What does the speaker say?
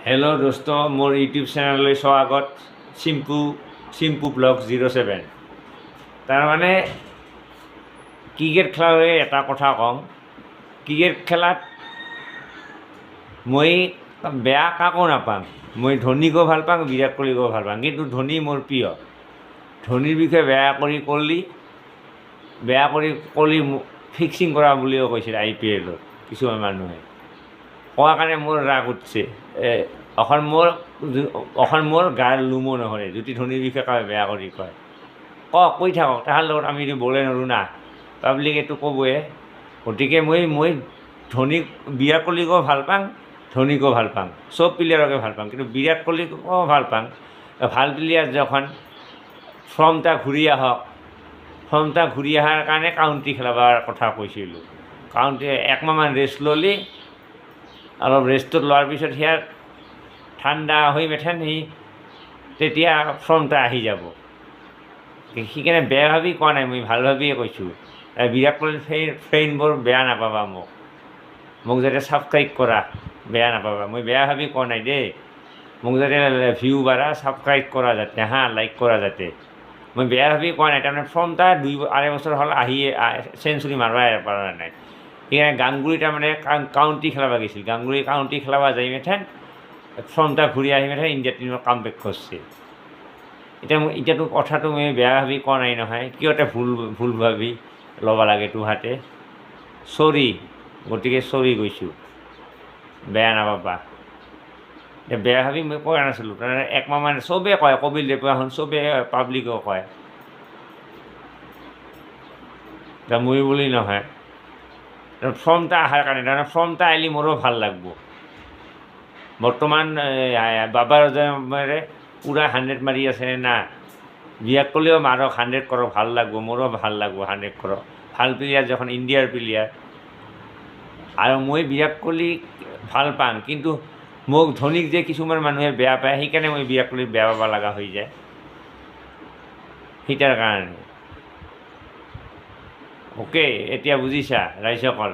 Hello' দোস্ত, মোৰ YouTube চেনেললৈ স্বাগত। চিম্পু ব্লগ 07। তাৰমানে ক্ৰিকেট খেলাৰ এটা কথা কওঁ। ক্ৰিকেট খেলাত মই বেয়া কাকো নাপাওঁ। মই ধোনীকো ভাল পাওঁ, বিৰাট কোহলিকো ভাল পাওঁ, কিন্তু ধোনী মোৰ প্ৰিয়। ধোনীৰ বিষয়ে বেয়া কৰি কোহলি ফিক্সিং কৰা বুলিও কৈছিল IPL-ত কিছুমান মানুহে। কোৱাৰ কাৰণে মোৰ ৰাগ উঠছে। অখন মোৰ গাৰ লোমো নহৰে যদি ধোনীৰ বিষয়ে কয় বেয়া কৰি কয়। কৈ থাকক, তাহাৰ লগত আমি বলে নোৱাৰোঁ না, পাব্লিক এইটো ক'বয়ে। গতিকে মই ধোনীক, বিৰাট কোহলিকো ভাল পাওঁ, ধোনীকো ভাল পাওঁ, চব প্লেয়াৰকে ভাল পাওঁ, কিন্তু বিৰাট কোহলিকো ভাল পাওঁ। ভাল প্লেয়াৰ যখন ফৰ্মটা ঘূৰি অহাৰ কাৰণে কাউণ্ট্ৰি খেলাবৰ কথা কৈছিলোঁ। কাউণ্ট্ৰি একমাহমান ৰেষ্ট ল'লি, অলপ ৰেষ্টত লোৱাৰ পিছত সিয়াৰ ঠাণ্ডা হৈ মেথেন তেতিয়া ফৰ্মটা আহি যাব। সেইকাৰণে বেয়া ভাবি কোৱা নাই, মই ভাল ভাবিয়ে কৈছোঁ। বিৰাট কোহলিৰ ফ্ৰেণ্ডবোৰ বেয়া নাপাবা, মোক যাতে ছাবস্ক্ৰাইব কৰা, বেয়া নাপাবা। মই বেয়া ভাবি কোৱা নাই দেই। মোক যাতে ভিউ বাঢ়া, ছাবস্ক্ৰাইব কৰা যাতে, লাইক কৰা যাতে, মই বেয়া ভাবি কোৱা নাই। তাৰমানে ফৰ্মটা 2-2.5 বছৰ হ'ল চেঞ্চুৰী মাৰিব পৰা নাই। সেইকাৰণে গাংগুলী তাৰমানে কাউণ্ট্ৰি খেলাব গৈছিল। গাংগুলী কাউণ্ট্ৰি খেলাব যাই মেথেন ফৰ্মটা ঘূৰি আহি মেথেন ইণ্ডিয়া টিমত কামবেক কৰিছে। এতিয়াতো কথাটো মই বেয়া ভাবি কোৱা নাই নহয়। কিয়তে ভুল ভাবি ল'ব লাগে তোহাঁতে। চৰি, গতিকে চৰি কৈছোঁ, বেয়া নাপাবা। বেয়া ভাবি মই কোৱা নাছিলোঁ। তাৰমানে একমাহমান চবেই কয়, কপিল দেৱ এখন চবেই পাব্লিকেও কয়, মই বুলি নহয়। ফৰ্মটা অহাৰ কাৰণে, তাৰমানে ফৰ্মটা আহিলে মোৰো ভাল লাগব। বৰ্তমান বাবাৰ আজমে পূৰা 100 মাৰি আছে না, বিৰাট কোহলিও মাৰক 100 কৰক, ভাল লাগব, মোৰো ভাল লাগব 100 কৰক। ভাল প্লেয়াৰ যখন, ইণ্ডিয়াৰ প্লেয়াৰ। আৰু মই বিৰাট কোহলিক ভাল পাওঁ, কিন্তু মোক ধোনীক যে কিছুমান মানুহে বেয়া পায়, সেইকাৰণে মই বিৰাট কোহলিক বেয়া পাব লগা হৈ যায়। সেইটাৰ কাৰণে অ'কে, এতিয়া বুজিছা ৰাইজসকল।